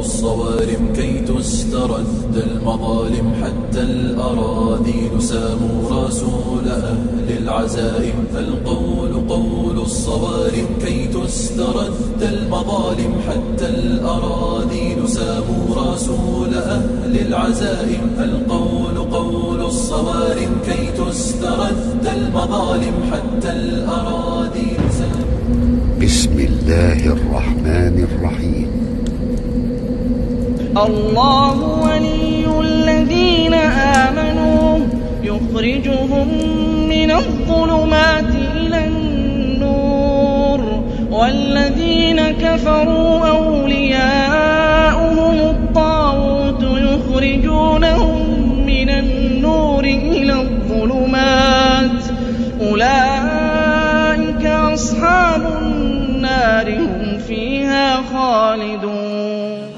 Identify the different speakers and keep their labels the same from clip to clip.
Speaker 1: الصوارم كي تسترد المظالم حتى الأراذيل ساموا رسول أهل العزائم فالقول قول الصوارم كي تسترد المظالم حتى الأراذيل ساموا رسول أهل العزائم فالقول قول الصوارم كي تسترد المظالم حتى الأراذيل ساموا.
Speaker 2: بسم الله الرحمن الرحيم.
Speaker 3: الله ولي الذين آمنوا يخرجهم من الظلمات إلى النور والذين كفروا أولياؤهم الطاغوت يخرجونهم من النور إلى الظلمات أولئك أصحاب النار هم فيها خالدون.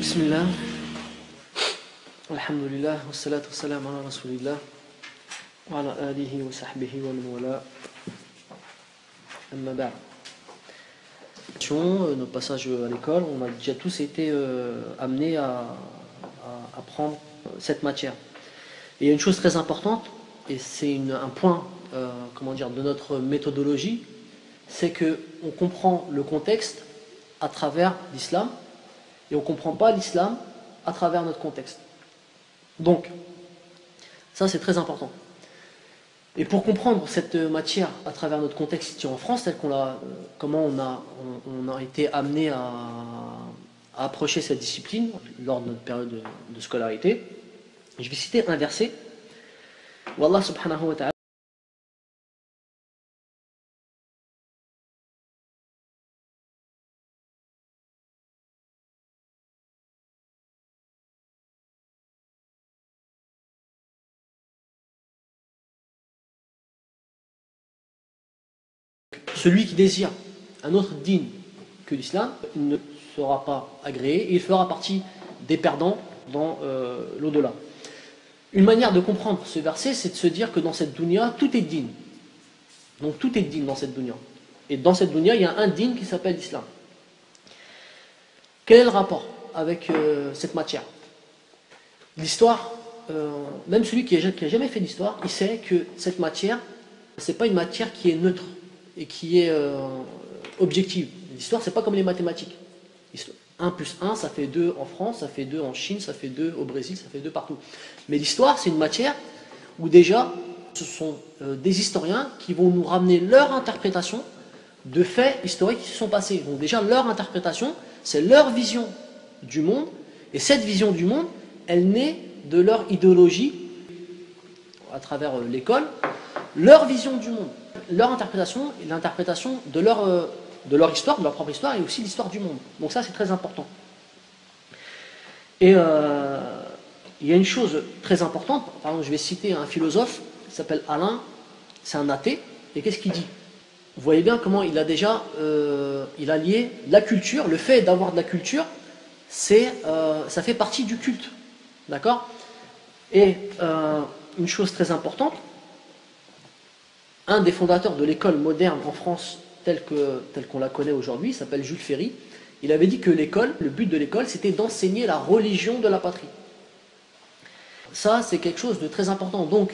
Speaker 4: بسم الله الحمد لله والصلاة والسلام على رسول الله وعلى آله وصحبه ومن والاه أما بعد. Nos passages à l'école, on a déjà tous été amenés à apprendre cette matière. Et il y a une chose très importante, et c'est un point de notre méthodologie, c'est qu'on comprend le contexte à travers l'islam, et on ne comprend pas l'islam à travers notre contexte. Donc, ça c'est très important. Et pour comprendre cette matière à travers notre contexte ici en France, comment on a été amené à approcher cette discipline lors de notre période de scolarité, je vais citer un verset où Allah subhanahu wa ta'ala celui qui désire un autre digne que l'islam, il ne sera pas agréé et il fera partie des perdants dans l'au-delà. Une manière de comprendre ce verset, c'est de se dire que dans cette dunya, tout est digne. Donc tout est digne dans cette dunya. Et dans cette dunya, il y a un digne qui s'appelle l'islam. Quel est le rapport avec cette matière? L'histoire, même celui qui n'a jamais fait d'histoire, il sait que cette matière, ce n'est pas une matière qui est neutre et qui est objective. L'histoire, c'est pas comme les mathématiques. 1 plus 1, ça fait 2 en France, ça fait 2 en Chine, ça fait 2 au Brésil, ça fait 2 partout. Mais l'histoire, c'est une matière où déjà, ce sont des historiens qui vont nous ramener leur interprétation de faits historiques qui se sont passés. Donc déjà, leur interprétation, c'est leur vision du monde, et cette vision du monde, elle naît de leur idéologie, à travers l'école, leur vision du monde. Leur interprétation et l'interprétation de leur histoire, de leur propre histoire et aussi l'histoire du monde. Donc ça c'est très important. Et il y a une chose très importante, par exemple je vais citer un philosophe qui s'appelle Alain, c'est un athée, et qu'est-ce qu'il dit? Vous voyez bien comment il a déjà il a lié la culture, le fait d'avoir de la culture, ça fait partie du culte. D'accord? Et une chose très importante, un des fondateurs de l'école moderne en France, telle qu'on la connaît aujourd'hui, s'appelle Jules Ferry, il avait dit que l'école, le but de l'école, c'était d'enseigner la religion de la patrie. Ça, c'est quelque chose de très important. Donc,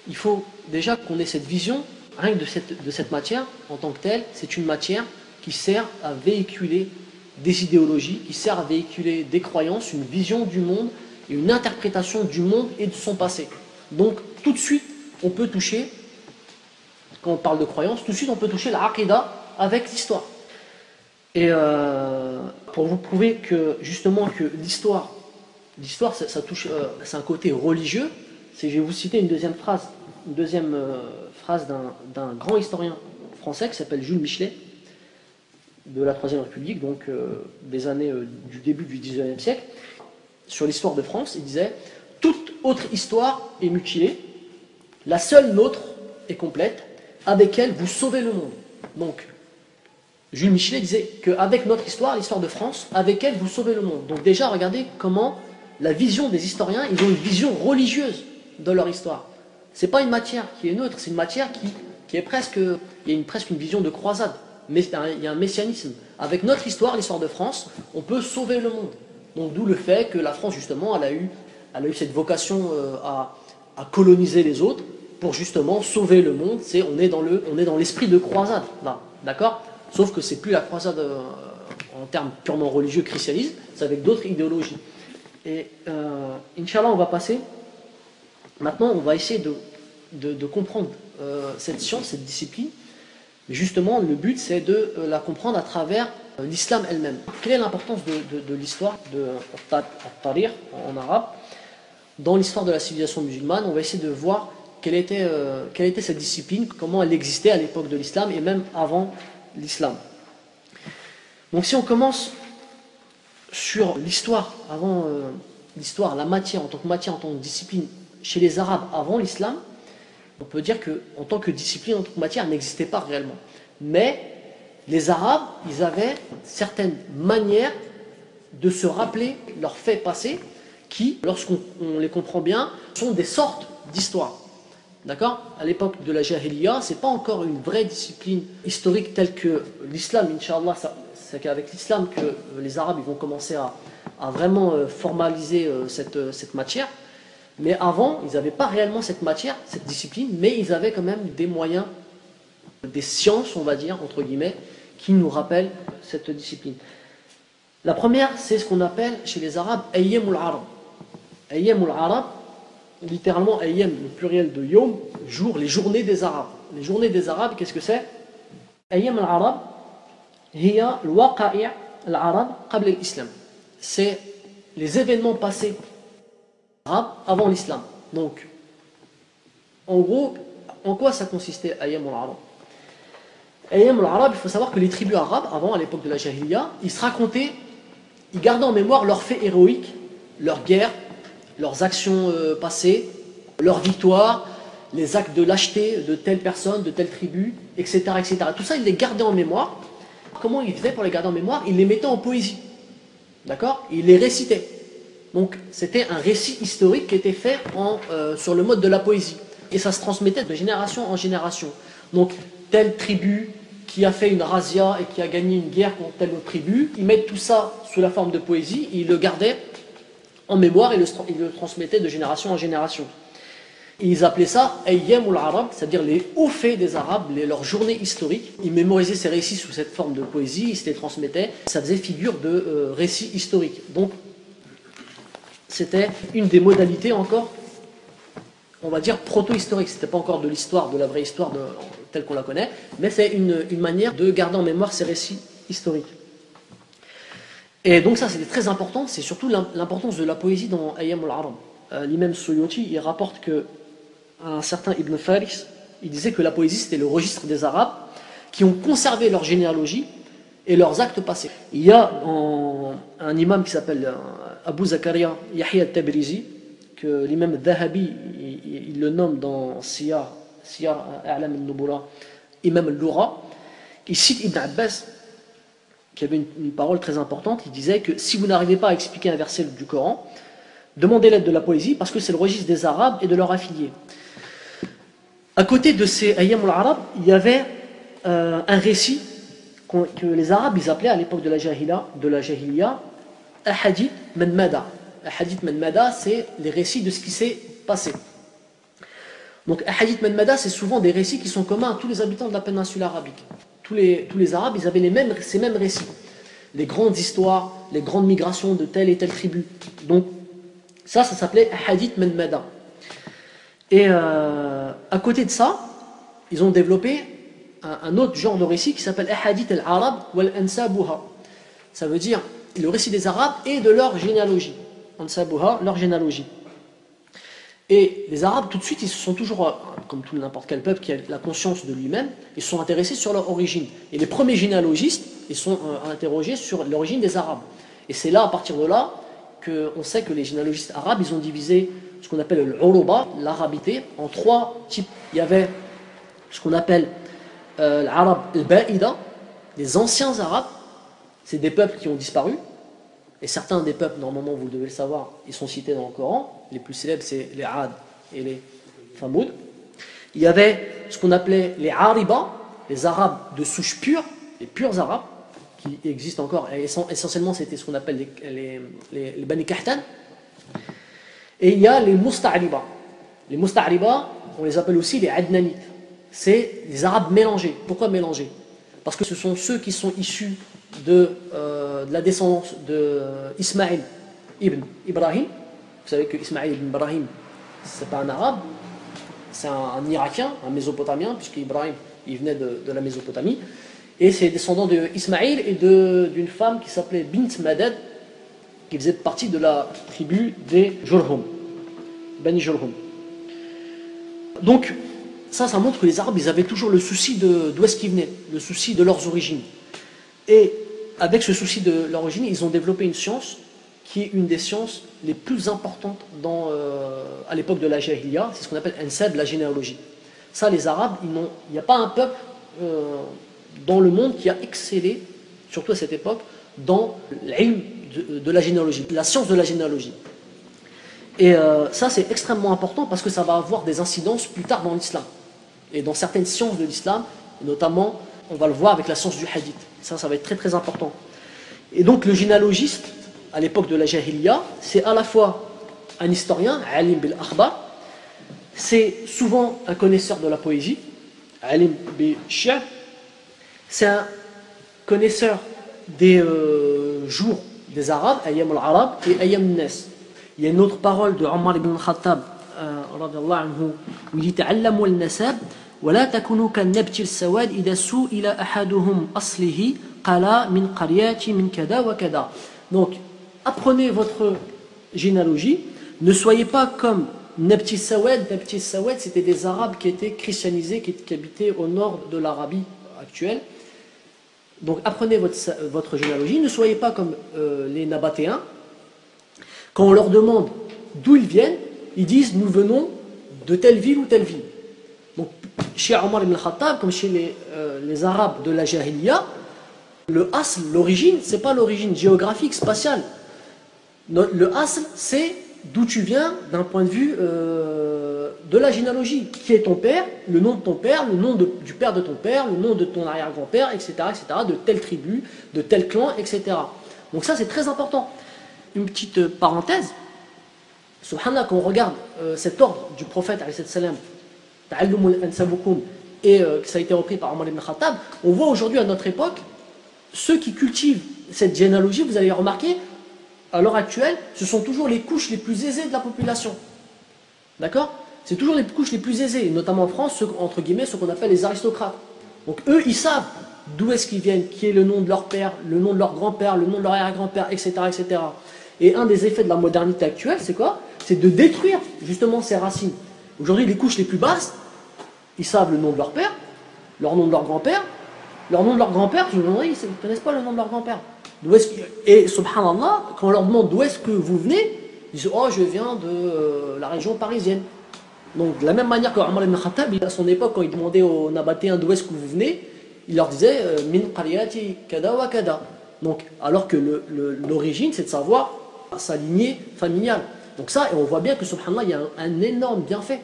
Speaker 4: il faut déjà qu'on ait cette vision, rien que de cette matière, en tant que telle, c'est une matière qui sert à véhiculer des idéologies, qui sert à véhiculer des croyances, une vision du monde, et une interprétation du monde et de son passé. Donc, tout de suite, on peut toucher, quand on parle de croyance, tout de suite on peut toucher la aqidah avec l'histoire. Et pour vous prouver que justement que l'histoire ça touche, c'est un côté religieux, je vais vous citer une deuxième phrase d'un grand historien français qui s'appelle Jules Michelet, de la Troisième République, donc des années du début du XIXe siècle, sur l'histoire de France. Il disait « Toute autre histoire est mutilée, la seule nôtre est complète, avec elle, vous sauvez le monde. » Donc, Jules Michelet disait qu'avec notre histoire, l'histoire de France, avec elle, vous sauvez le monde. Donc déjà, regardez comment la vision des historiens, ils ont une vision religieuse de leur histoire. Ce n'est pas une matière qui est neutre, c'est une matière qui est presque, il y a presque une vision de croisade mais il y a un messianisme. Avec notre histoire, l'histoire de France, on peut sauver le monde. Donc d'où le fait que la France, justement, elle a eu cette vocation à coloniser les autres pour justement sauver le monde. On est dans l'esprit de croisade, là, d'accord? Sauf que c'est plus la croisade en termes purement religieux, christianisme, c'est avec d'autres idéologies. Et Inch'Allah, on va passer. Maintenant, on va essayer de comprendre cette science, cette discipline. Mais justement, le but, c'est de la comprendre à travers l'islam elle-même. Quelle est l'importance de l'histoire, de al-Tarikh en arabe, dans l'histoire de la civilisation musulmane? On va essayer de voir quelle était cette discipline, comment elle existait à l'époque de l'islam et même avant l'islam. Donc si on commence sur l'histoire, avant l'histoire, la matière, en tant que discipline, chez les Arabes avant l'islam, on peut dire qu'en tant que discipline, en tant que matière, elle n'existait pas réellement. Mais les Arabes, ils avaient certaines manières de se rappeler leurs faits passés qui, lorsqu'on les comprend bien, sont des sortes d'histoires. D'accord? À l'époque de la Jahiliya, ce n'est pas encore une vraie discipline historique telle que l'islam, Inch'Allah, c'est qu'avec l'islam que les Arabes ils vont commencer à vraiment formaliser cette matière. Mais avant, ils n'avaient pas réellement cette matière, cette discipline, mais ils avaient quand même des moyens, des sciences, on va dire, entre guillemets, qui nous rappellent cette discipline. La première, c'est ce qu'on appelle chez les Arabes Ayyamul Arab. Ayyamul Arab, littéralement Ayyam, le pluriel de Yom, jour, les journées des Arabes. Les journées des Arabes, qu'est-ce que c'est? Ayyam al-Arab, hiya al-waqa'i' al-Arab qabla l'islam. C'est les événements passés avant l'islam. Donc, en gros, en quoi ça consistait Ayyam al-Arab? Ayyam al-Arab, il faut savoir que les tribus arabes, avant, à l'époque de la Jahiliya, ils se racontaient, ils gardaient en mémoire leurs faits héroïques, leurs guerres, leurs actions passées, leurs victoires, les actes de lâcheté de telle personne, de telle tribu, etc., etc. Tout ça, ils les gardaient en mémoire. Comment ils faisaient pour les garder en mémoire? Ils les mettaient en poésie. D'accord? Ils les récitaient. Donc, c'était un récit historique qui était fait sur le mode de la poésie. Et ça se transmettait de génération en génération. Donc, telle tribu qui a fait une razzia et qui a gagné une guerre contre telle autre tribu, ils mettent tout ça sous la forme de poésie, et ils le gardaient en mémoire et ils le transmettaient de génération en génération. Et ils appelaient ça Ayyamul Arab, c'est-à-dire les hauts faits des Arabes, leurs journées historiques. Ils mémorisaient ces récits sous cette forme de poésie, ils se les transmettaient, ça faisait figure de récits historiques. Donc, c'était une des modalités encore, on va dire, proto-historique. C'était pas encore de l'histoire, de la vraie histoire telle qu'on la connaît, mais c'est une manière de garder en mémoire ces récits historiques. Et donc ça, c'était très important, c'est surtout l'importance de la poésie dans Ayyam al-Arab. L'imam Suyuti, il rapporte que un certain Ibn Faris, il disait que la poésie, c'était le registre des Arabes qui ont conservé leur généalogie et leurs actes passés. Il y a un imam qui s'appelle Abu Zakaria Yahya al-Tabrizi, que l'imam Dhahabi, il le nomme dans Siyar A'lam al-Nubula, imam al-Lura. Il cite Ibn Abbas, qui avait une parole très importante. Il disait que si vous n'arrivez pas à expliquer un verset du Coran, demandez l'aide de la poésie, parce que c'est le registre des Arabes et de leurs affiliés. À côté de ces Ayyam al-Arab, il y avait un récit que les Arabes ils appelaient à l'époque de la Jahiliya Ahadith Man Mada. Ahadith Man Mada, c'est les récits de ce qui s'est passé. Donc Ahadith Man Mada, c'est souvent des récits qui sont communs à tous les habitants de la péninsule arabique. Tous les Arabes, ils avaient ces mêmes récits. Les grandes histoires, les grandes migrations de telle et telle tribu. Donc ça s'appelait Ahadith Man Mada. Et à côté de ça, ils ont développé un autre genre de récit qui s'appelle Ahadith al-Arab wal-Ansabuha. Ça veut dire le récit des Arabes et de leur généalogie. Ansabuha, leur généalogie. Et les Arabes, tout de suite, ils se sont toujours, comme tout n'importe quel peuple qui a la conscience de lui-même, ils se sont intéressés sur leur origine. Et les premiers généalogistes, ils sont interrogés sur l'origine des Arabes. Et c'est là, à partir de là, qu'on sait que les généalogistes arabes, ils ont divisé ce qu'on appelle l'Uruba, l'arabité, en 3 types. Il y avait ce qu'on appelle l'Arab al-Ba'ida, les anciens Arabes, c'est des peuples qui ont disparu. Et certains des peuples, normalement, vous devez le savoir, ils sont cités dans le Coran. Les plus célèbres, c'est les Ad et les Thamoud. Il y avait ce qu'on appelait les Ariba, les Arabes de souche pure, les purs arabes, qui existent encore, et essentiellement c'était ce qu'on appelle les Bani Kahtan, et il y a les Musta'riba. Les Musta'riba, on les appelle aussi les Adnanites. C'est les arabes mélangés. Pourquoi mélangés? Parce que ce sont ceux qui sont issus de la descendance d'Ismaïl ibn Ibrahim. Vous savez que Ismaïl ibn Ibrahim, c'est pas un arabe, c'est un Irakien, un Mésopotamien, puisqu'Ibrahim il venait de la Mésopotamie. Et c'est descendant d'Ismaïl et d'une femme qui s'appelait Bint Madad, qui faisait partie de la tribu des Jurhum, Bani Jurhum. Donc, ça montre que les Arabes, ils avaient toujours le souci d'où est-ce qu'ils venaient, le souci de leurs origines. Et avec ce souci de leur origine, ils ont développé une science qui est une des sciences les plus importantes à l'époque de la Jahiliya, c'est ce qu'on appelle Ansab, la généalogie. Ça, les Arabes, il n'y a pas un peuple dans le monde qui a excellé, surtout à cette époque, dans l'ilm de la généalogie, la science de la généalogie. Et ça, c'est extrêmement important parce que ça va avoir des incidences plus tard dans l'islam. Et dans certaines sciences de l'islam, notamment, on va le voir avec la science du hadith. Ça va être très très important. Et donc, le généalogiste, à l'époque de la Jahiliya, c'est à la fois un historien, alim bil akhbar, c'est souvent un connaisseur de la poésie, alim bil shi'r, c'est un connaisseur des jours des Arabes, ayyam al-Arab et ayyam al-Nas. Il y a une autre parole de Omar ibn al-Khattab, où il dit ta'allamu al-nasab wa la takunu kan-nabti al-sawad idha su'ila ahaduhum aslihi qala min qaryati min kada wa kada. Donc apprenez votre généalogie, ne soyez pas comme Nabti al-Sawad. Nabti al-Sawad, c'était des Arabes qui étaient christianisés, qui habitaient au nord de l'Arabie actuelle. Donc apprenez votre généalogie, ne soyez pas comme les Nabatéens. Quand on leur demande d'où ils viennent, ils disent nous venons de telle ville ou telle ville. Donc chez Omar ibn al-Khattab, comme chez les Arabes de la Jahiliya, le asl, l'origine, c'est pas l'origine géographique, spatiale. Le asl, c'est d'où tu viens d'un point de vue de la généalogie. Qui est ton père, le nom de ton père, le nom du père de ton père, le nom de ton arrière-grand-père, etc., de telle tribu, de tel clan, etc. Donc ça, c'est très important. Une petite parenthèse, subhanallah, quand on regarde cet ordre du prophète, ta'allumul ansabukum, et que ça a été repris par Omar ibn Khattab, on voit aujourd'hui à notre époque, ceux qui cultivent cette généalogie, vous allez remarquer, à l'heure actuelle, ce sont toujours les couches les plus aisées de la population. D'accord? C'est toujours les couches les plus aisées, notamment en France, entre guillemets, ce qu'on appelle les aristocrates. Donc eux, ils savent d'où est-ce qu'ils viennent, qui est le nom de leur père, le nom de leur grand-père, le nom de leur arrière-grand-père, etc., etc. Et un des effets de la modernité actuelle, c'est quoi? C'est de détruire justement ces racines. Aujourd'hui, les couches les plus basses, ils savent le nom de leur père, leur nom de leur grand-père, leur nom de leur grand-père, je me demande, ils ne connaissent pas le nom de leur grand-père. Et subhanallah, quand on leur demande d'où est-ce que vous venez, ils disent, oh, je viens de la région parisienne. Donc de la même manière que Omar ibn Khattab, à son époque, quand il demandait aux Nabatéens d'où est-ce que vous venez, il leur disait min qaryati kada wa kada. Donc alors que l'origine, c'est de savoir sa lignée familiale. Donc ça, et on voit bien que subhanallah, il y a un énorme bienfait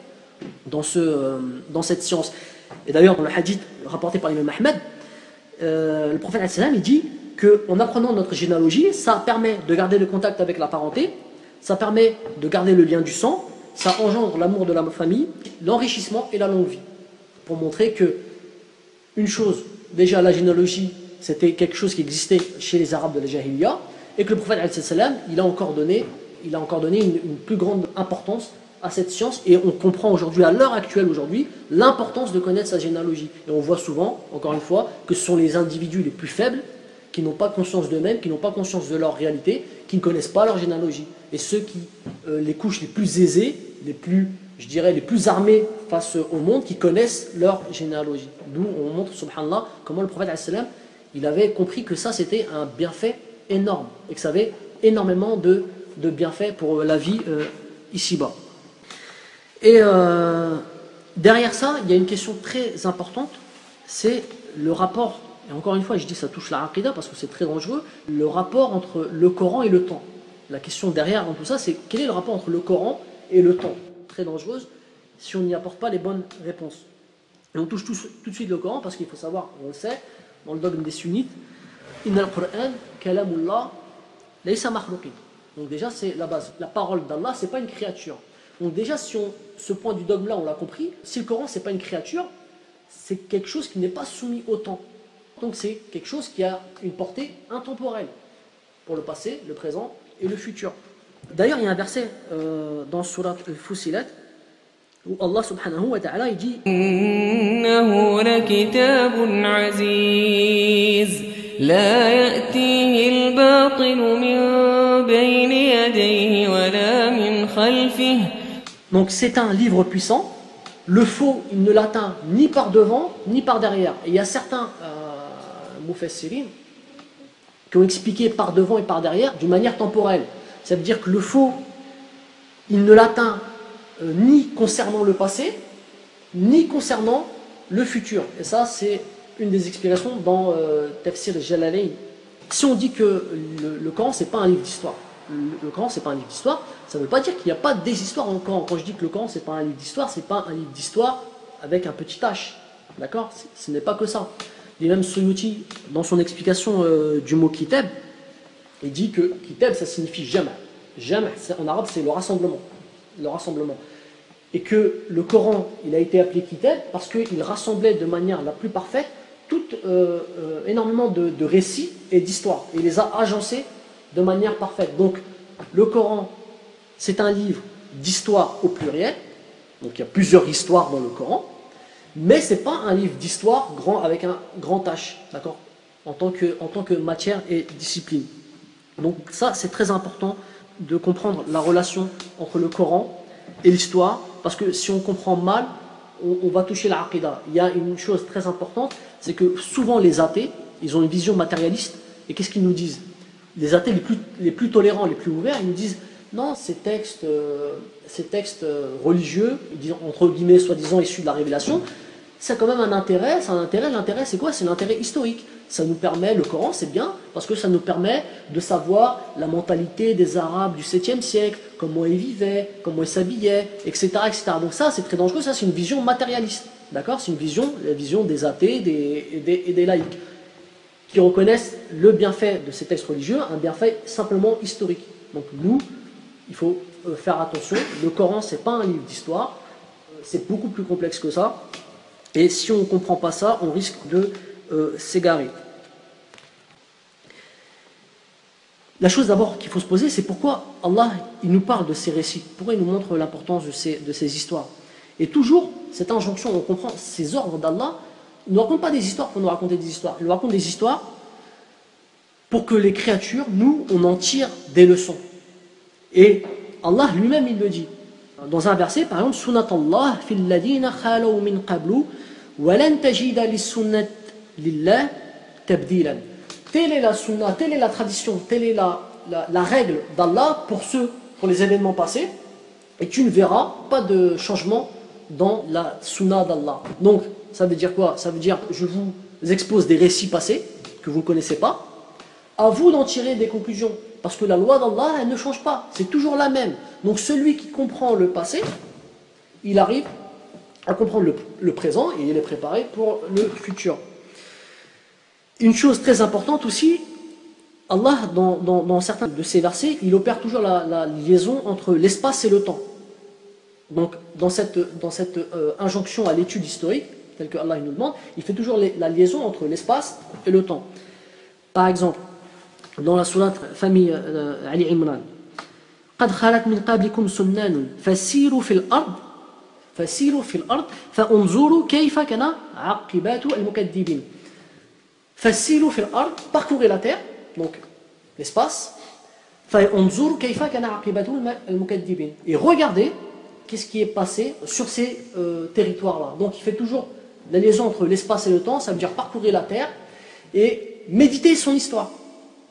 Speaker 4: dans cette science. Et d'ailleurs, dans le hadith rapporté par l'imam Ahmed, le prophète il dit qu'en apprenant notre généalogie, ça permet de garder le contact avec la parenté, ça permet de garder le lien du sang, ça engendre l'amour de la famille, l'enrichissement et la longue vie. Pour montrer que, une chose, déjà la généalogie, c'était quelque chose qui existait chez les Arabes de la Jahiliya, et que le prophète il a encore donné une plus grande importance à cette science, et on comprend aujourd'hui, à l'heure actuelle aujourd'hui, l'importance de connaître sa généalogie. Et on voit souvent, encore une fois, que ce sont les individus les plus faibles, qui n'ont pas conscience d'eux-mêmes, qui n'ont pas conscience de leur réalité, qui ne connaissent pas leur généalogie. Et ceux qui, les couches les plus aisées, les plus armés face au monde, qui connaissent leur généalogie. D'où on montre, subhanallah, comment le prophète il avait compris que ça c'était un bienfait énorme, et que ça avait énormément de bienfaits pour la vie ici-bas. Et derrière ça, il y a une question très importante, c'est le rapport, et encore une fois je dis ça touche la aqidah parce que c'est très dangereux, le rapport entre le Coran et le temps. La question derrière dans tout ça, c'est quel est le rapport entre le Coran et le temps? Très dangereuse si on n'y apporte pas les bonnes réponses. Et on touche tout de suite le Coran parce qu'il faut savoir, on le sait, dans le dogme des sunnites, Inna al-Qur'an kalamullah laysa makhluqin. Donc déjà c'est la base. La parole d'Allah, c'est pas une créature. Donc déjà si ce point du dogme là on l'a compris, si le Coran c'est pas une créature, c'est quelque chose qui n'est pas soumis au temps. Donc c'est quelque chose qui a une portée intemporelle pour le passé, le présent et le futur. D'ailleurs il y a un verset dans Surat al-Fussilat où Allah subhanahu wa ta'ala il dit
Speaker 5: إنه لكتاب عزيز لا يأتيه الباطل من بين يديه ولا من خلفه.
Speaker 4: Donc c'est un livre puissant, le faux il ne l'atteint ni par devant ni par derrière. Et il y a certains mufassirin qui ont expliqué par devant et par derrière d'une manière temporelle. Ça veut dire que le faux il ne l'atteint ni concernant le passé, ni concernant le futur. Et ça, c'est une des explications dans Tafsir Jalalayn. Si on dit que le Coran, c'est pas un livre d'histoire, le Coran, c'est pas un livre d'histoire, ça ne veut pas dire qu'il n'y a pas des histoires dans le Coran. Quand je dis que le Coran, c'est pas un livre d'histoire, c'est pas un livre d'histoire avec un petit H. D'accord ? Ce n'est pas que ça. L'imam Suyuti, dans son explication du mot kitab, il dit que kitab, ça signifie jama'. Jama', en arabe, c'est le rassemblement. Le rassemblement. Et que le Coran, il a été appelé kitab parce qu'il rassemblait de manière la plus parfaite énormément de récits et d'histoires. Et il les a agencés de manière parfaite. Donc, le Coran, c'est un livre d'histoire au pluriel. Donc, il y a plusieurs histoires dans le Coran. Mais ce n'est pas un livre d'histoire avec un grand H, d'accord, en tant que matière et discipline. Donc, ça, c'est très important de comprendre la relation entre le Coran et l'histoire, parce que si on comprend mal, on va toucher la aqidah. Il y a une chose très importante, c'est que souvent les athées, ils ont une vision matérialiste, et qu'est-ce qu'ils nous disent? Les athées les plus tolérants, les plus ouverts, ils nous disent non, ces textes religieux, ils disent, entre guillemets, soi-disant issus de la révélation, ça a quand même un intérêt. L'intérêt c'est quoi? C'est l'intérêt historique. Ça nous permet, le Coran c'est bien, parce que ça nous permet de savoir la mentalité des Arabes du 7e siècle, comment ils vivaient, comment ils s'habillaient, etc., etc. Donc ça c'est très dangereux, ça c'est une vision matérialiste, d'accord? C'est la vision des athées et des laïcs, qui reconnaissent le bienfait de ces textes religieux, un bienfait simplement historique. Donc nous, il faut faire attention, le Coran c'est pas un livre d'histoire, c'est beaucoup plus complexe que ça, et si on ne comprend pas ça, on risque de s'égarer. La chose d'abord qu'il faut se poser, c'est pourquoi Allah il nous parle de ces récits, pourquoi il nous montre l'importance de ces histoires. Et toujours, cette injonction, on comprend ces ordres d'Allah, il ne nous raconte pas des histoires pour nous raconter des histoires, il nous raconte des histoires pour que les créatures, nous, on en tire des leçons. Et Allah lui-même, il le dit. Dans un verset, par exemple, Sunatallah fil ladina khalaw min qablu wa lan tajida lis-sunnat lillah tabdilan. Telle est la sunna, telle est la tradition, telle est la règle d'Allah pour les événements passés, et tu ne verras pas de changement dans la sunna d'Allah. Donc, ça veut dire quoi? Ça veut dire, je vous expose des récits passés que vous ne connaissez pas, à vous d'en tirer des conclusions, parce que la loi d'Allah, elle ne change pas, c'est toujours la même. Donc celui qui comprend le passé, il arrive à comprendre le présent et il est préparé pour le futur. Une chose très importante aussi, Allah, dans certains de ces versets, il opère toujours la liaison entre l'espace et le temps. Donc dans cette injonction à l'étude historique, telle que Allah nous demande, il fait toujours la liaison entre l'espace et le temps. Par exemple, dans la sourate famille Ali Imran, قد خلت من قبلكم سنن فسيروا في الأرض فانظروا كيف كان عاقبة المكذبين. فسيروا في الأرض, parcourez la terre, donc l'espace, فانظروا كيف كان عاقبة المكذبين. Et regardez qu'est-ce qui est passé sur ces territoires-là. Donc il fait toujours la liaison entre l'espace et le temps, ça veut dire parcourir la terre et méditer son histoire.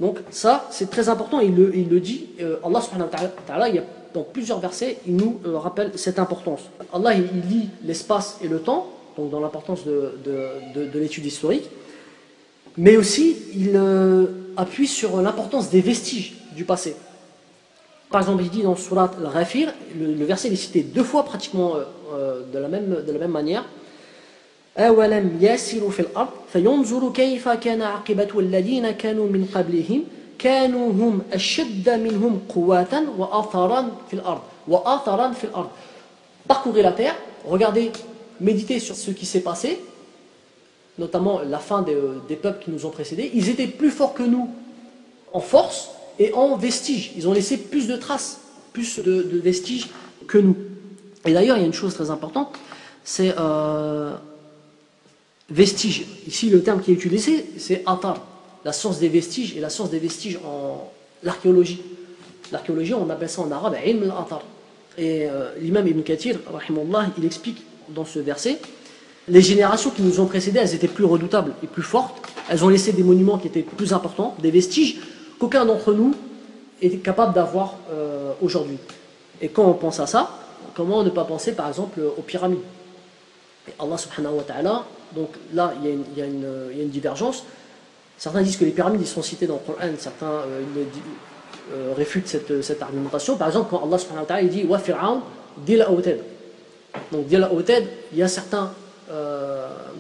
Speaker 4: Donc ça, c'est très important, il le dit, Allah subhanahu wa ta'ala, dans plusieurs versets, il nous rappelle cette importance. Allah, il lie l'espace et le temps, donc dans l'importance de l'étude historique, mais aussi, il appuie sur l'importance des vestiges du passé. Par exemple, il dit dans Surat Al-Ghafir, le verset est cité deux fois pratiquement de la même manière, أولم يسيروا في الأرض فينظروا كيف كان عاقبة الذين كانوا من قبلهم كانوا هم أشد منهم قوة وآثارا في الأرض وآثارا في الأرض. Parcourez la terre, regardez, méditez sur ce qui s'est passé, notamment la fin des peuples qui nous ont précédés. Ils étaient plus forts que nous en force et en vestiges. Ils ont laissé plus de traces, plus de vestiges que nous. Et d'ailleurs, il y a une chose très importante, c'est vestiges. Ici, le terme qui est utilisé, c'est athar, la science des vestiges, et la science des vestiges en l'archéologie. L'archéologie, on appelle ça en arabe ilm al-athar. Et l'imam Ibn Kathir, rahimahullah, il explique dans ce verset, les générations qui nous ont précédées, elles étaient plus redoutables et plus fortes. Elles ont laissé des monuments qui étaient plus importants, des vestiges qu'aucun d'entre nous est capable d'avoir aujourd'hui. Et quand on pense à ça, comment ne pas penser par exemple aux pyramides? Et Allah subhanahu wa ta'ala, donc là il y a une divergence. Certains disent que les pyramides ils sont cités dans le Coran, certains réfutent cette argumentation. Par exemple, quand Allah subhanahu wa ta'ala il dit wa fir'aun dil awtad. Donc dil awtad, il y a certains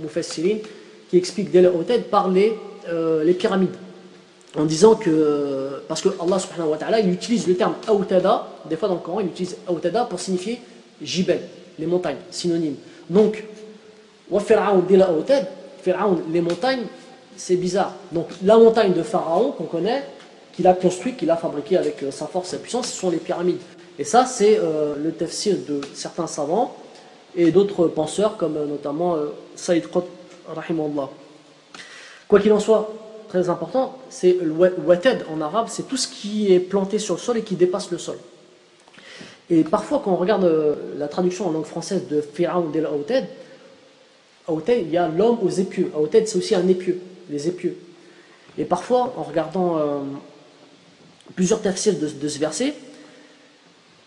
Speaker 4: mufassirin qui expliquent dil awtad par les pyramides, en disant que parce que Allah subhanahu wa ta'ala il utilise le terme awtada, des fois dans le Coran il utilise awtada pour signifier jibel, les montagnes, synonyme. Donc wa fir'aun dil awtad, Fir'aun, les montagnes, c'est bizarre. Donc la montagne de Pharaon qu'on connaît, qu'il a construit, qu'il a fabriqué avec sa force, sa puissance, ce sont les pyramides. Et ça, c'est le tafsir de certains savants et d'autres penseurs, comme notamment Saïd Qutb, rahimahullah. Quoi qu'il en soit, très important, c'est le wated en arabe, c'est tout ce qui est planté sur le sol et qui dépasse le sol. Et parfois, quand on regarde la traduction en langue française de Fir'aun del Awtad, il y a l'homme aux épieux. Awtad, c'est aussi un épieu, les épieux. Et parfois, en regardant plusieurs tafsirs de ce verset,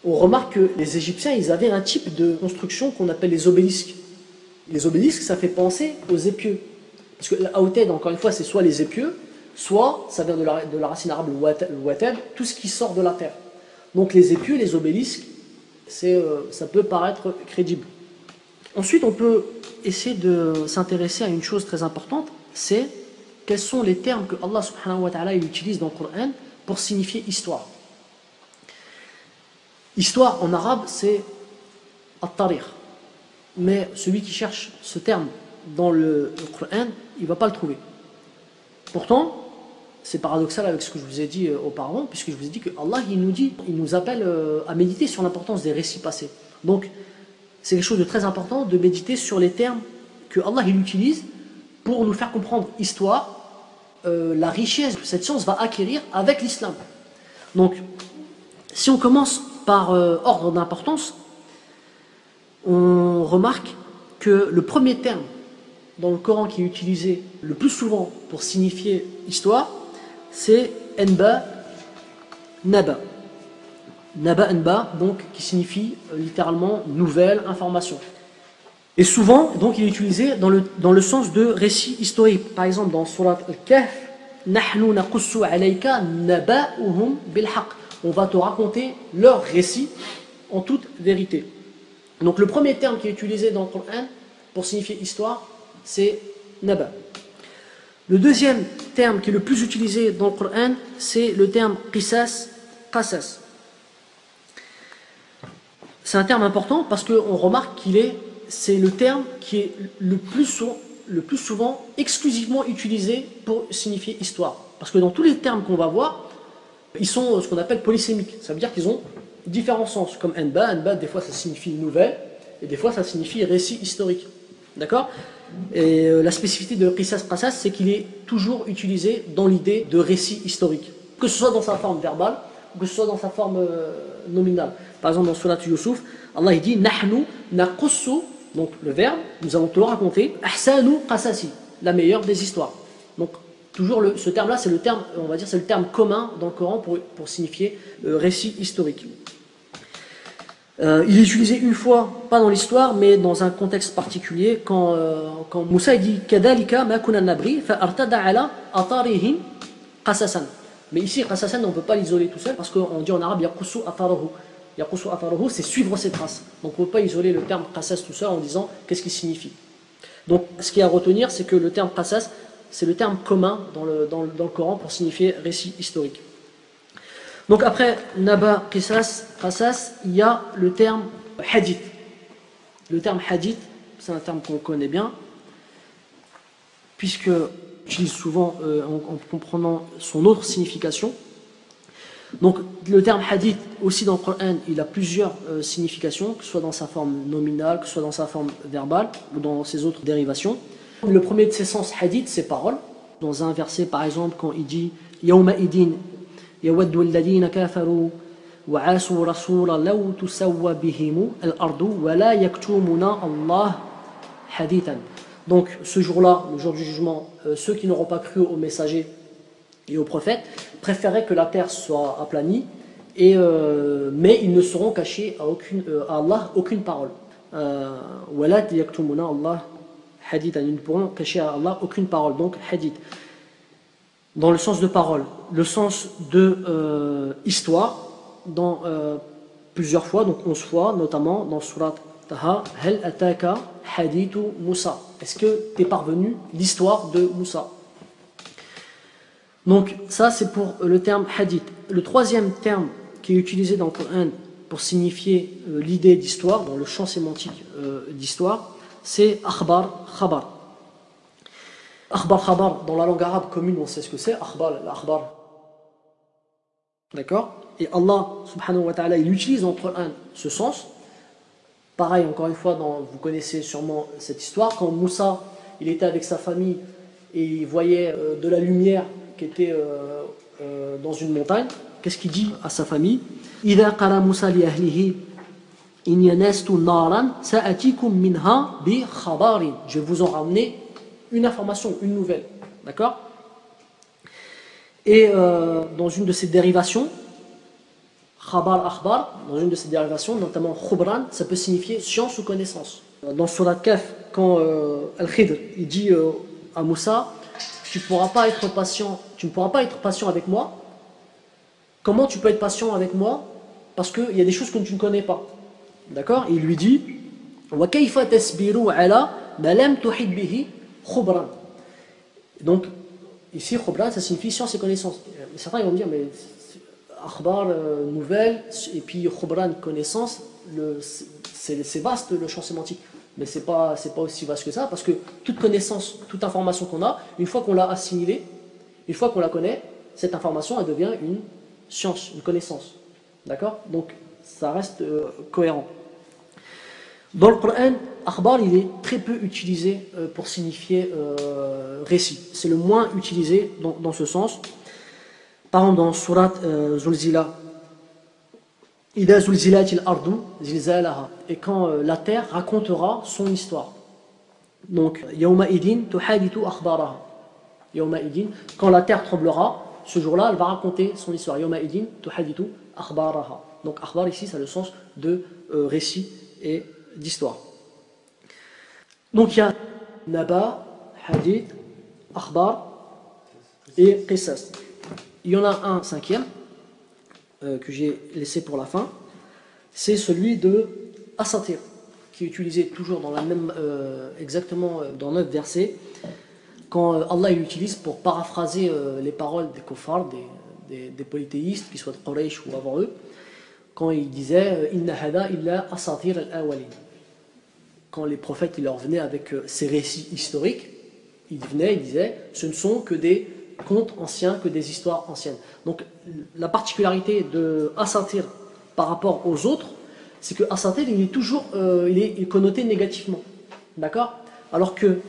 Speaker 4: on remarque que les Égyptiens, ils avaient un type de construction qu'on appelle les obélisques. Les obélisques, ça fait penser aux épieux. Parce que l'Awtad, encore une fois, c'est soit les épieux, soit, ça vient de la racine arabe, le wated, tout ce qui sort de la terre. Donc les épieux, les obélisques, ça peut paraître crédible. Ensuite, on peut essayer de s'intéresser à une chose très importante, c'est quels sont les termes que Allah subhanahu wa ta'ala utilise dans le Coran pour signifier histoire. Histoire en arabe, c'est at-tarikh. Mais celui qui cherche ce terme dans le Coran, il ne va pas le trouver. Pourtant, c'est paradoxal avec ce que je vous ai dit auparavant, puisque je vous ai dit que Allah il nous appelle à méditer sur l'importance des récits passés. Donc, c'est quelque chose de très important de méditer sur les termes que Allah il utilise pour nous faire comprendre histoire, la richesse que cette science va acquérir avec l'islam. Donc, si on commence par ordre d'importance, on remarque que le premier terme dans le Coran qui est utilisé le plus souvent pour signifier histoire, c'est Enba, Naba. Naba, Enba, donc qui signifie littéralement nouvelle, information. Et souvent, donc, il est utilisé dans le sens de récit historique. Par exemple, dans Surat Al-Kahf, Nahnu naqussu alayka naba'uhum bilhaq. On va te raconter leur récit en toute vérité. Donc, le premier terme qui est utilisé dans le Coran pour signifier histoire, c'est Naba. Le deuxième terme qui est le plus utilisé dans le Coran, c'est le terme qisas, qasas. C'est un terme important parce qu'on remarque c'est le terme qui est le plus souvent exclusivement utilisé pour signifier histoire. Parce que dans tous les termes qu'on va voir, ils sont ce qu'on appelle polysémiques. Ça veut dire qu'ils ont différents sens. Comme Enba, des fois ça signifie nouvelle, et des fois ça signifie récit historique. D'accord ? Et la spécificité de Qisas Qasas, c'est qu'il est toujours utilisé dans l'idée de récit historique. Que ce soit dans sa forme verbale, ou que ce soit dans sa forme nominale. Par exemple, dans Surat Yusuf, Allah il dit Nahnu naqussu, donc le verbe, nous allons te le raconter, Ahsanu qasasi, la meilleure des histoires. Donc, toujours ce terme-là, c'est le terme, on va dire, c'est le terme commun dans le Coran pour signifier récit historique. Il est utilisé une fois, pas dans l'histoire, mais dans un contexte particulier, quand Moussa il dit Kadalika ma kunna nabri fa artada ala atarihim qasasan. Mais ici, qasasan, on ne peut pas l'isoler tout seul parce qu'on dit en arabe yaqussu atharuhu. Yaqussu atharuhu, c'est suivre ses traces. Donc on ne peut pas isoler le terme qasas tout seul en disant qu'est-ce qu'il signifie. Donc ce qui est à retenir, c'est que le terme qasas, c'est le terme commun dans le Coran pour signifier récit historique. Donc après naba, qasas, il y a le terme hadith. Le terme hadith, c'est un terme qu'on connaît bien, puisque on utilise souvent en comprenant son autre signification. Donc le terme hadith aussi dans le Coran, il a plusieurs significations, que ce soit dans sa forme nominale, que ce soit dans sa forme verbale ou dans ses autres dérivations. Le premier de ces sens hadith, c'est parole. Dans un verset par exemple, quand il dit Yawma idin yawaddu alladhina kafaru wa asu rasula law tusawwa bihim al-ardu wa la yaktumuna Allah hadithan. Donc ce jour-là, le jour du jugement, ceux qui n'auront pas cru aux messagers et aux prophètes préféraient que la terre soit aplanie, mais ils ne sauront cacher à Allah aucune parole. Wala yaktumuna Allah hadith, ils ne pourront cacher à Allah aucune parole. Donc hadith, dans le sens de parole, le sens de histoire, dans plusieurs fois, donc 11 fois, notamment dans Surat Taha, Hal ataka hadithu Musa. Est-ce que t'es parvenu l'histoire de Moussa? Donc ça c'est pour le terme hadith. Le troisième terme qui est utilisé dans le Coran pour signifier l'idée d'histoire, dans le champ sémantique d'histoire, c'est akhbar, khabar. Akhbar, khabar, dans la langue arabe commune, on sait ce que c'est, akhbar, l'akhbar. D'accord? Et Allah, subhanahu wa ta'ala, il utilise dans le Coran ce sens. Pareil, encore une fois, vous connaissez sûrement cette histoire, quand Moussa, il était avec sa famille et il voyait de la lumière qui était dans une montagne. Qu'est-ce qu'il dit à sa famille? إِذَا قَالَ مُوسَى لِأَهْلِهِ إِنْ يَنَسْتُ نَارًا سَأَتِيكُمْ مِنْهَا بِخَبَارٍ. Je vais vous en ramener une information, une nouvelle. D'accord? Et dans une de ces dérivations, khabar, akhbar, dans une de ces dérivations, notamment khubran, ça peut signifier science ou connaissance. Dans Surat Kaf, quand Al-Khidr il dit à Moussa, tu ne pourras pas être patient avec moi. Comment tu peux être patient avec moi? Parce qu'il y a des choses que tu ne connais pas. D'accord? Il lui dit wa kayfa tasbiru ala ma lam tuhid bihi khubran. Donc ici khubran ça signifie science et connaissance. Certains ils vont me dire mais akhbar nouvelle et puis khubran connaissance, c'est vaste le champ sémantique. Mais c'est pas aussi vaste que ça, parce que toute connaissance, toute information qu'on a, une fois qu'on l'a assimilée, une fois qu'on la connaît, cette information elle devient une science, une connaissance. D'accord? Donc ça reste cohérent. Dans le Coran, akhbar il est très peu utilisé pour signifier récit. C'est le moins utilisé dans ce sens. Par exemple dans Surat Zulzila, Ida zulzilatil ardu zilzalaha, et quand la terre racontera son histoire. Donc yawma idin tuhadithu akhbaraha. Yawma idin, quand la terre tremblera, ce jour-là, elle va raconter son histoire. Yawma idin tuhadithu akhbaraha. Donc akhbar ici, ça a le sens de récit et d'histoire. Donc il y a naba, hadith, akhbar et qisas. Il y en a un cinquième que j'ai laissé pour la fin, c'est celui de asatir, qui est utilisé toujours dans la même, exactement dans 9 versets, quand Allah l'utilise pour paraphraser les paroles des kuffars, des polythéistes, qu'ils soient de Quraysh ou avant eux, quand il disait Inna hada illa asatir al-awwalin. Quand les prophètes ils leur venaient avec ces récits historiques, ils disaient ce ne sont que des contes anciens, que des histoires anciennes. Donc la particularité de asatir par rapport aux autres, c'est que asatir il est toujours il est connoté négativement. D'accord? Alors que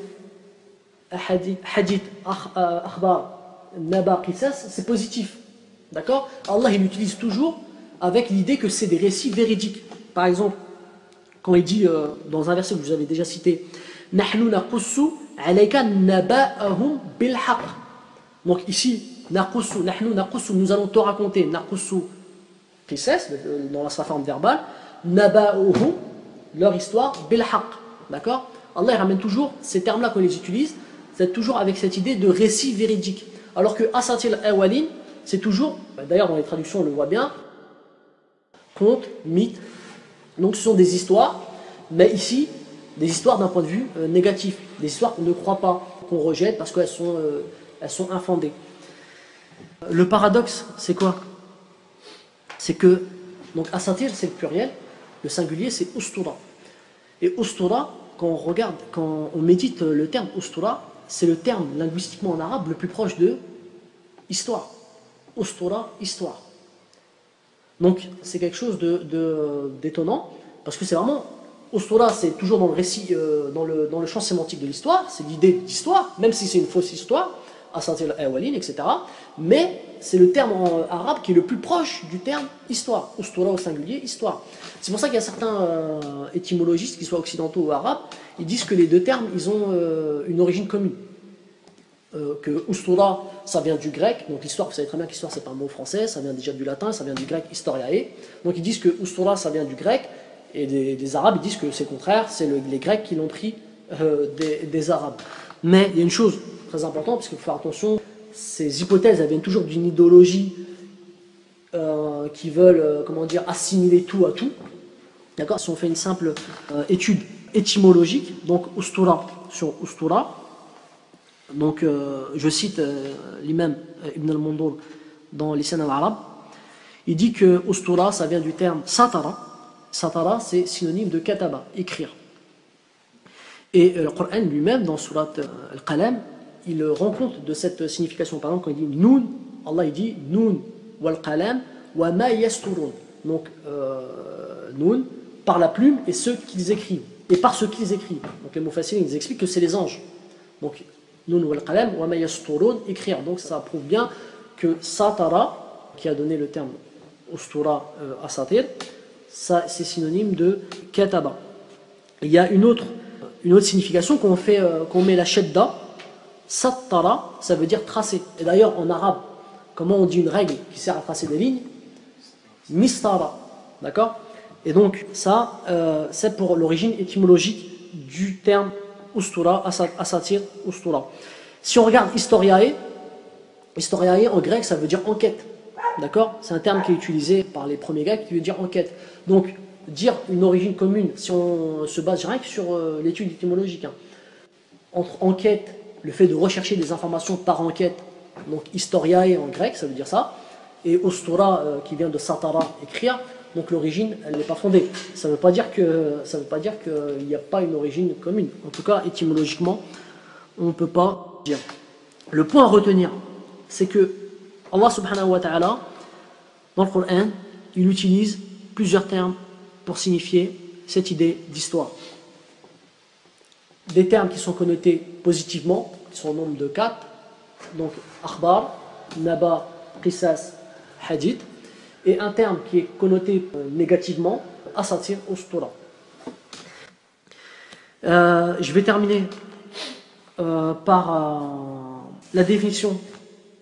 Speaker 4: hadith, akhbar, naba, qisas, c'est positif. D'accord? Allah il utilise toujours avec l'idée que c'est des récits véridiques. Par exemple, quand il dit dans un verset que je vous avais déjà cité, Nahnu naqussu alayka naba'ahum bil haqq. Donc ici, nahnu naqussu, nous allons te raconter, naqussu qisas, dans sa forme verbale, naba'ahum, leur histoire, bil haqq. D'accord? Allah il ramène toujours ces termes-là qu'on les utilise, c'est toujours avec cette idée de récit véridique. Alors que asatil awalin, c'est toujours, d'ailleurs dans les traductions on le voit bien, conte, mythe. Donc ce sont des histoires, mais ici, des histoires d'un point de vue négatif, des histoires qu'on ne croit pas, qu'on rejette parce qu'elles sont infondées. Le paradoxe, c'est quoi? C'est que, donc asatir c'est le pluriel, le singulier c'est ustura. Et ustura, quand on médite le terme ustura, c'est le terme linguistiquement en arabe le plus proche de histoire. Ustura, histoire. Donc c'est quelque chose d'étonnant, parce que c'est vraiment, ustura c'est toujours dans le récit, dans le champ sémantique de l'histoire, c'est l'idée d'histoire, même si c'est une fausse histoire, asatir al-awwalin, etc. Mais c'est le terme en arabe qui est le plus proche du terme histoire. Ustura au singulier, histoire. C'est pour ça qu'il y a certains étymologistes, qu'ils soient occidentaux ou arabes, ils disent que les deux termes, ils ont une origine commune. Que ustura, ça vient du grec, donc l'histoire, vous savez très bien qu'histoire c'est pas un mot français, ça vient déjà du latin, ça vient du grec historiae. Donc ils disent que ustura ça vient du grec, et des arabes ils disent que c'est le contraire, c'est les grecs qui l'ont pris des arabes. Mais il y a une chose très importante, parce qu'il faut faire attention, ces hypothèses elles viennent toujours d'une idéologie qui veulent assimiler tout à tout. D'accord? Si on fait une simple étude étymologique, donc ustura sur ustura, donc je cite l'imam Ibn al-Mundur dans Lisan al-Arab, il dit que ustura ça vient du terme satara. Satara c'est synonyme de kataba, écrire. Et le Coran lui-même dans surat al-Qalam, il rend compte de cette signification. Par exemple quand il dit Noun, Allah il dit Noun wal qalam wa ma yasturun. Donc Noun par la plume et ceux qu'ils écrivent, et par ceux qu'ils écrivent. Donc les Mufassirin ils expliquent que c'est les anges. Donc Nun wal qalam wa ma yasturun, écrire. Donc ça prouve bien que satara, qui a donné le terme ustura asatir, ça c'est synonyme de kataba. Il y a une autre signification qu'on met la shadda, sattara, ça veut dire tracer. Et d'ailleurs en arabe, comment on dit une règle qui sert à tracer des lignes? Mistara, d'accord? Et donc ça, c'est pour l'origine étymologique du terme ustura, asatir, ustura. Si on regarde historiae en grec ça veut dire enquête, d'accord? C'est un terme qui est utilisé par les premiers Grecs qui veut dire enquête. Donc dire une origine commune, si on se base rien que sur l'étude étymologique, entre enquête, le fait de rechercher des informations par enquête, donc historiae en grec ça veut dire ça, et ustura qui vient de satara, écrire. Donc l'origine, elle n'est pas fondée. Ça ne veut pas dire qu'il n'y a pas une origine commune. En tout cas, étymologiquement, on ne peut pas dire. Le point à retenir, c'est que Allah subhanahu wa ta'ala, dans le Coran, il utilise plusieurs termes pour signifier cette idée d'histoire. Des termes qui sont connotés positivement, qui sont au nombre de 4, donc akhbar, naba, qisas, hadith, et un terme qui est connoté négativement, asatir, ustura. Je vais terminer par la définition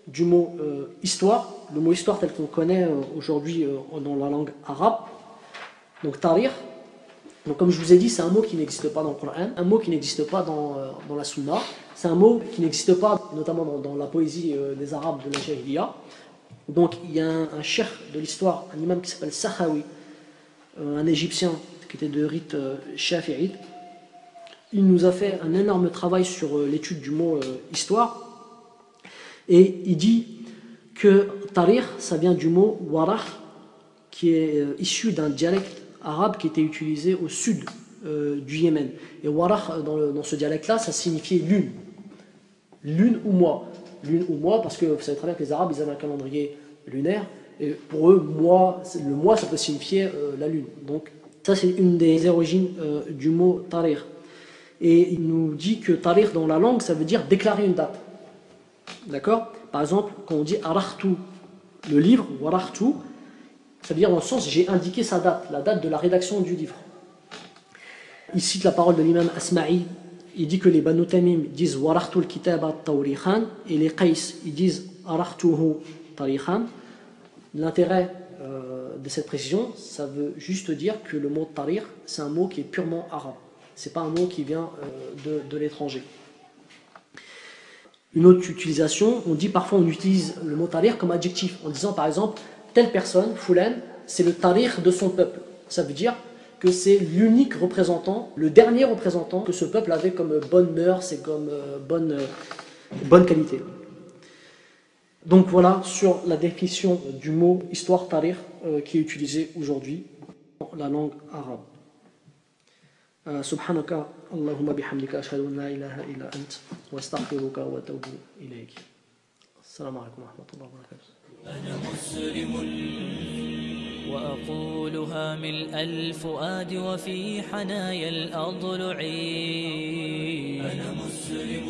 Speaker 4: du mot histoire. Le mot histoire tel qu'on connaît aujourd'hui dans la langue arabe. Donc tarir. Donc comme je vous ai dit, c'est un mot qui n'existe pas dans le Coran, un mot qui n'existe pas dans la Sunna. C'est un mot qui n'existe pas notamment dans la poésie des Arabes de la Jahiliya. Donc il y a un cheikh de l'histoire, un imam qui s'appelle Sakhawi, un égyptien qui était de rite shafi'ite. Il nous a fait un énorme travail sur l'étude du mot histoire, et il dit que tarir ça vient du mot warah, qui est issu d'un dialecte arabe qui était utilisé au sud du Yémen. Et warah dans ce dialecte là ça signifiait lune ou mois. Lune ou mois, parce que vous savez très bien que les Arabes ils avaient un calendrier lunaire, et pour eux le mois ça peut signifier la lune. Donc ça c'est une des origines du mot tarir. Et il nous dit que tarir dans la langue ça veut dire déclarer une date, d'accord? Par exemple quand on dit arachtu, le livre, warachtu, ça veut dire dans le sens j'ai indiqué sa date, la date de la rédaction du livre. Il cite la parole de l'imam Asma'i. Il dit que les Banu Tamim disent warachtu al-kitaba tawrikhan, et les Qais ils disent arachtuhu tarikhan. L'intérêt de cette précision, ça veut juste dire que le mot tarir c'est un mot qui est purement arabe, c'est pas un mot qui vient de l'étranger. Une autre utilisation, on utilise le mot tarir comme adjectif en disant par exemple telle personne, Fulan, c'est le tarir de son peuple. Ça veut dire que c'est l'unique représentant, le dernier représentant que ce peuple avait comme bonne mœurs et comme bonne qualité. Donc voilà sur la définition du mot histoire tarikh qui est utilisé aujourd'hui dans la langue arabe. Subhanaka Allahumma bihamdika ashhadu an la ilaha illa ant wa astaghfiruka wa atubu ilayk. Assalamu alaikum wa rahmatullahi wa barakatuh.
Speaker 6: أنا مسلم وأقولها ملء الفؤاد وفي حنايا الأضلع. أنا مسلم